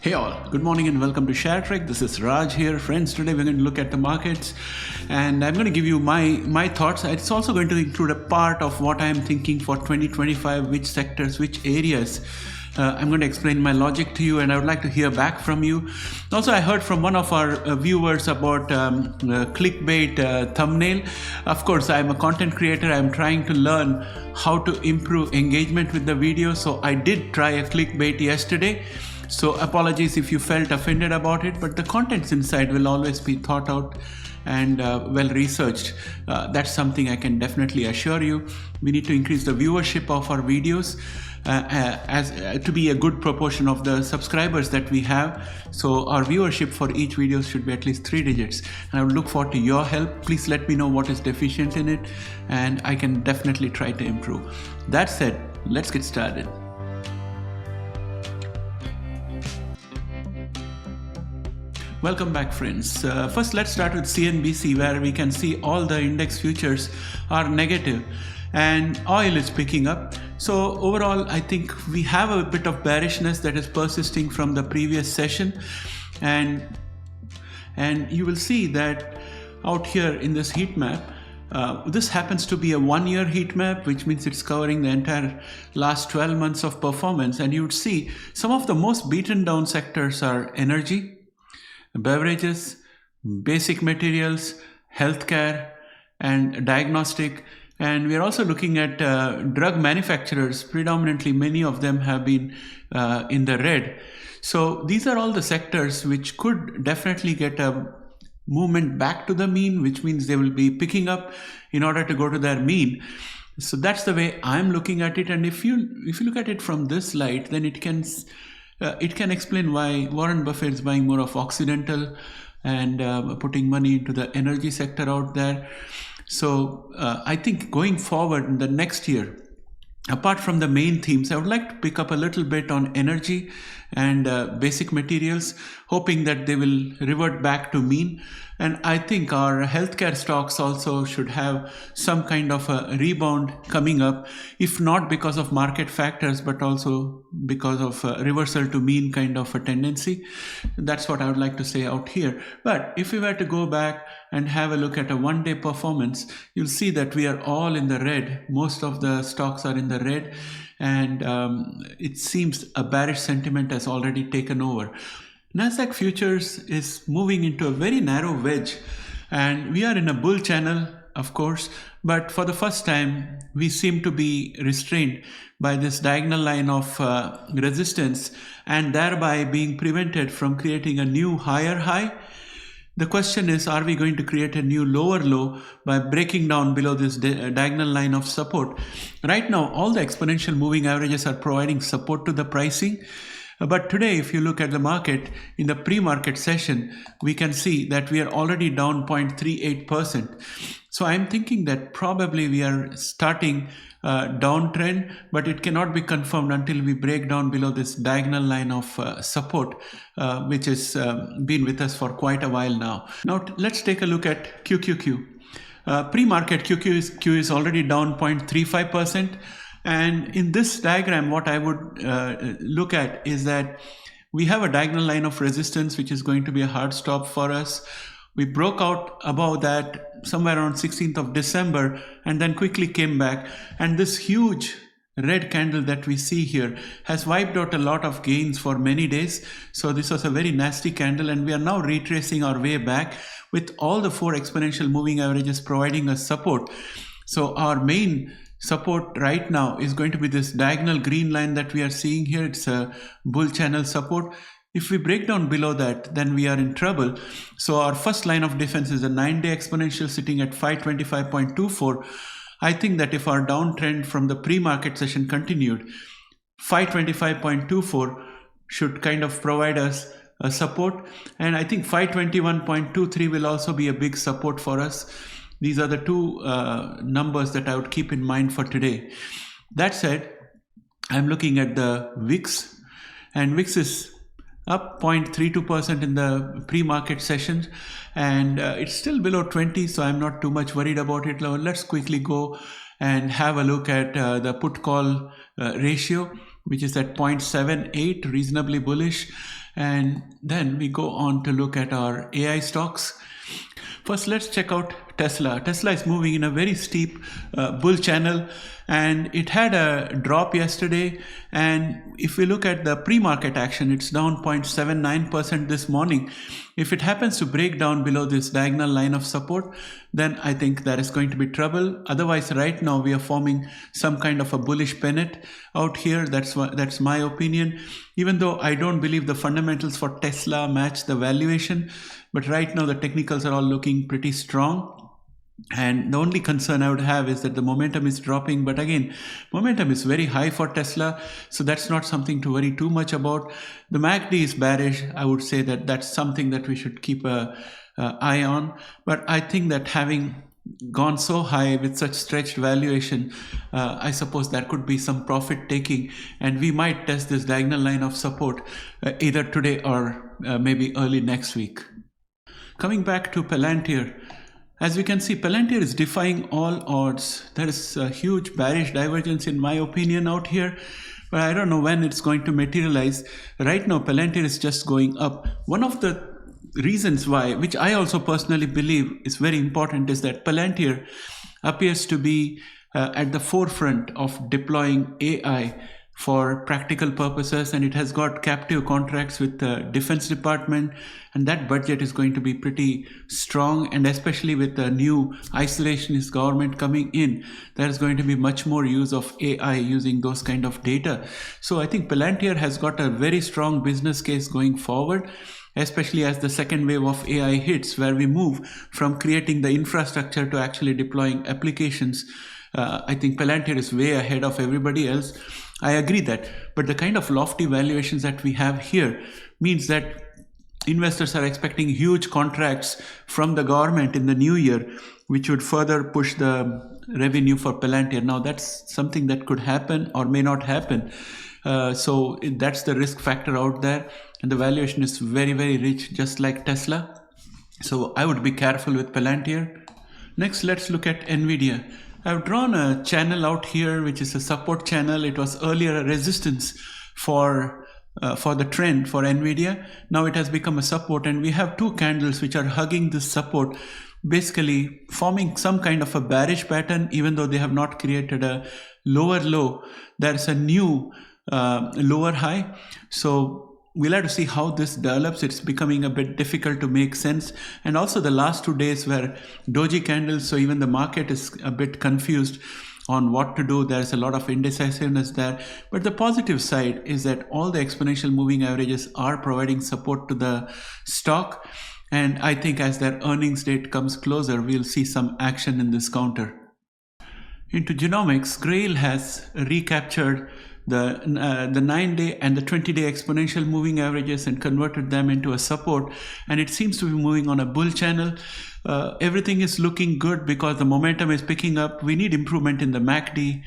Hey all, good morning and welcome to ShareTreck. This is Raj here. Friends, today we're going to look at the markets and I'm going to give you my thoughts. It's also going to include a part of what I'm thinking for 2025, which sectors, which areas. I'm going to explain my logic to you and I would like to hear back from you. Also, I heard from one of our viewers about clickbait thumbnail. Of course, I'm a content creator. I'm trying to learn how to improve engagement with the video. So I did try a clickbait yesterday. So apologies if you felt offended about it, but the contents inside will always be thought out and well researched. That's something I can definitely assure you. We need to increase the viewership of our videos to be a good proportion of the subscribers that we have. So our viewership for each video should be at least 3 digits. And I would look forward to your help. Please let me know what is deficient in it and I can definitely try to improve. That said, let's get started. Welcome back, friends. First, let's start with CNBC, where we can see all the index futures are negative and oil is picking up. So overall, I think we have a bit of bearishness that is persisting from the previous session. And you will see that out here in this heat map, this happens to be a 1-year heat map, which means it's covering the entire last 12 months of performance. And you would see some of the most beaten down sectors are energy, beverages, basic materials, healthcare, and diagnostic. And we are also looking at drug manufacturers. Predominantly, many of them have been in the red. So these are all the sectors which could definitely get a movement back to the mean, which means they will be picking up in order to go to their mean. So that's the way I'm looking at it. And if you look at it from this light, then it can explain why Warren Buffett is buying more of Occidental and putting money into the energy sector out there. So I think going forward in the next year, apart from the main themes, I would like to pick up a little bit on energy and basic materials, hoping that they will revert back to mean. And I think our healthcare stocks also should have some kind of a rebound coming up, if not because of market factors, but also because of a reversal to mean kind of a tendency. That's what I would like to say out here. But if we were to go back and have a look at a one-day performance, you'll see that we are all in the red. Most of the stocks are in the red. And it seems a bearish sentiment has already taken over. Nasdaq futures is moving into a very narrow wedge and we are in a bull channel, of course, but for the first time we seem to be restrained by this diagonal line of resistance and thereby being prevented from creating a new higher high. The question is, are we going to create a new lower low by breaking down below this diagonal line of support? Right now, all the exponential moving averages are providing support to the pricing. But today, if you look at the market in the pre-market session, we can see that we are already down 0.38%. So I'm thinking that probably we are starting a downtrend, but it cannot be confirmed until we break down below this diagonal line of support, which has been with us for quite a while now. Now let's take a look at QQQ. Pre-market QQ is already down 0.35%. And in this diagram, what I would look at is that we have a diagonal line of resistance, which is going to be a hard stop for us. We broke out above that somewhere around 16th of December and then quickly came back. And this huge red candle that we see here has wiped out a lot of gains for many days. So this was a very nasty candle and we are now retracing our way back with all the 4 exponential moving averages providing us support. So our main support right now is going to be this diagonal green line that we are seeing here. It's a bull channel support. If we break down below that, then we are in trouble. So our first line of defense is a 9-day exponential sitting at 525.24. I think that if our downtrend from the pre-market session continued, 525.24 should kind of provide us a support. And I think 521.23 will also be a big support for us. These are the two numbers that I would keep in mind for today. That said, I'm looking at the VIX, and VIX is up 0.32% in the pre-market session, and it's still below 20, so I'm not too much worried about it. Let's quickly go and have a look at the put call ratio, which is at 0.78, reasonably bullish. And then we go on to look at our AI stocks. First, let's check out Tesla. Tesla is moving in a very steep bull channel, and it had a drop yesterday. And if we look at the pre-market action, it's down 0.79% this morning. If it happens to break down below this diagonal line of support, then I think there is going to be trouble. Otherwise, right now we are forming some kind of a bullish pennant out here. That's my opinion. Even though I don't believe the fundamentals for Tesla match the valuation, but right now the technicals are all looking pretty strong. And the only concern I would have is that the momentum is dropping. But again, momentum is very high for Tesla, so that's not something to worry too much about. The MACD is bearish. I would say that that's something that we should keep an eye on. But I think that having gone so high with such stretched valuation, I suppose there could be some profit taking, and we might test this diagonal line of support either today or maybe early next week. Coming back to Palantir, as we can see, Palantir is defying all odds. There is a huge bearish divergence in my opinion out here, but I don't know when it's going to materialize. Right now, Palantir is just going up. One of the reasons why, which I also personally believe is very important, is that Palantir appears to be at the forefront of deploying AI for practical purposes, and it has got captive contracts with the Defense Department, and that budget is going to be pretty strong. And especially with the new isolationist government coming in, there's going to be much more use of AI using those kind of data. So I think Palantir has got a very strong business case going forward, especially as the second wave of AI hits, where we move from creating the infrastructure to actually deploying applications. I think Palantir is way ahead of everybody else. I agree that, but the kind of lofty valuations that we have here means that investors are expecting huge contracts from the government in the new year, which would further push the revenue for Palantir. Now, that's something that could happen or may not happen. So that's the risk factor out there, and the valuation is very, very rich, just like Tesla. So I would be careful with Palantir. Next, let's look at NVIDIA. I've drawn a channel out here, which is a support channel. It was earlier a resistance for the trend for NVIDIA. Now it has become a support, and we have two candles which are hugging this support, basically forming some kind of a bearish pattern. Even though they have not created a lower low, there's a new lower high. So we'll have to see how this develops. It's becoming a bit difficult to make sense. And also the last 2 days were doji candles, so even the market is a bit confused on what to do. There's a lot of indecisiveness there. But the positive side is that all the exponential moving averages are providing support to the stock. And I think as their earnings date comes closer, we'll see some action in this counter. Into Genomics, Grail has recaptured the 9-day and the 20-day exponential moving averages and converted them into a support, and it seems to be moving on a bull channel. Everything is looking good because the momentum is picking up. We need improvement in the MACD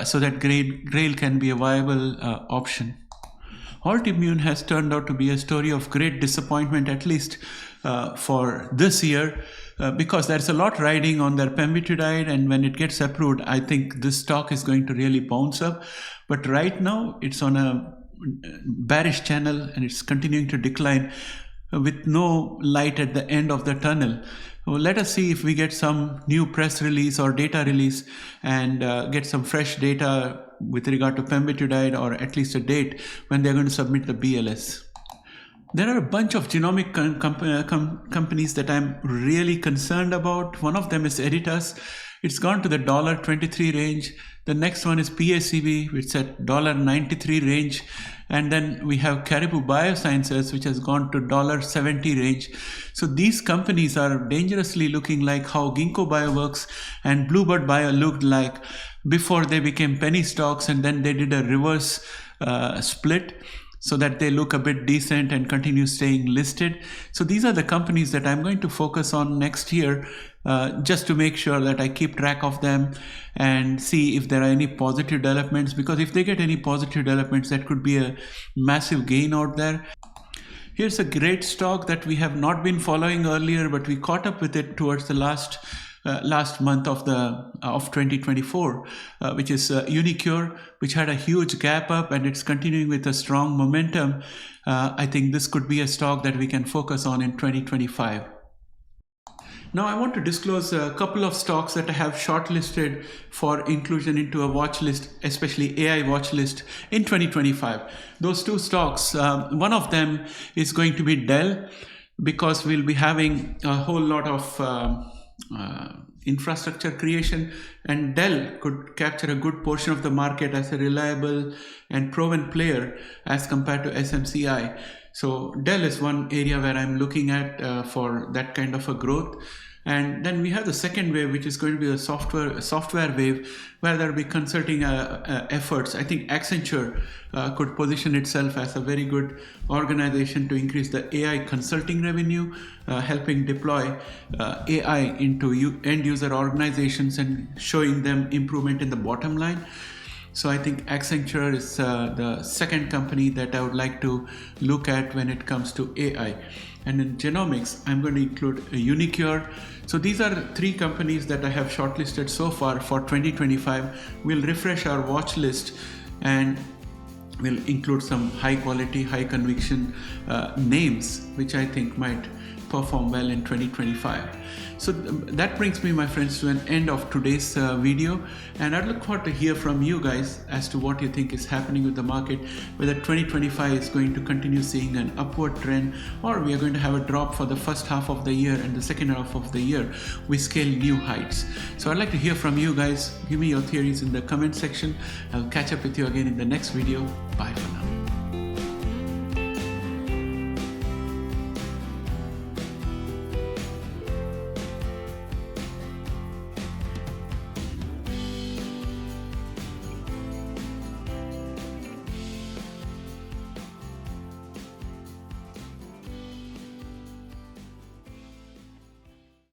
so that Grail can be a viable option. Altimmune has turned out to be a story of great disappointment, at least for this year, because there's a lot riding on their pemvidutide, and when it gets approved, I think this stock is going to really bounce up. But right now, it's on a bearish channel, and it's continuing to decline with no light at the end of the tunnel. Well, let us see if we get some new press release or data release and get some fresh data with regard to pemvidutide, or at least a date when they're going to submit the BLS. There are a bunch of genomic companies that I'm really concerned about. One of them is Editas. It's gone to the $23 range. The next one is PACB, which is at $93 range. And then we have Caribou Biosciences, which has gone to $70 range. So these companies are dangerously looking like how Ginkgo Bioworks and Bluebird Bio looked like before they became penny stocks, and then they did a reverse split, so that they look a bit decent and continue staying listed. So these are the companies that I'm going to focus on next year, just to make sure that I keep track of them and see if there are any positive developments, because if they get any positive developments, that could be a massive gain out there. Here's a great stock that we have not been following earlier, but we caught up with it towards the last last month of 2024, which is Unicure, which had a huge gap up and it's continuing with a strong momentum. I think this could be a stock that we can focus on in 2025. Now I want to disclose a couple of stocks that I have shortlisted for inclusion into a watch list, especially AI watch list in 2025. Those two stocks, one of them is going to be Dell, because we'll be having a whole lot of infrastructure creation, and Dell could capture a good portion of the market as a reliable and proven player as compared to SMCI. So Dell is one area where I'm looking at for that kind of a growth. And then we have the second wave, which is going to be the software wave, where there will be consulting efforts. I think Accenture could position itself as a very good organization to increase the AI consulting revenue, helping deploy AI into end user organizations and showing them improvement in the bottom line. So I think Accenture is the second company that I would like to look at when it comes to AI. And in genomics, I'm going to include Unicure. So these are three companies that I have shortlisted so far for 2025. We'll refresh our watch list and we'll include some high quality, high conviction names, which I think might perform well in 2025. So that brings me, my friends, to an end of today's video, and I look forward to hear from you guys as to what you think is happening with the market, whether 2025 is going to continue seeing an upward trend, or we are going to have a drop for the first half of the year, and the second half of the year we scale new heights. So I'd like to hear from you guys. Give me your theories in the comment section. I'll catch up with you again in the next video. Bye for now.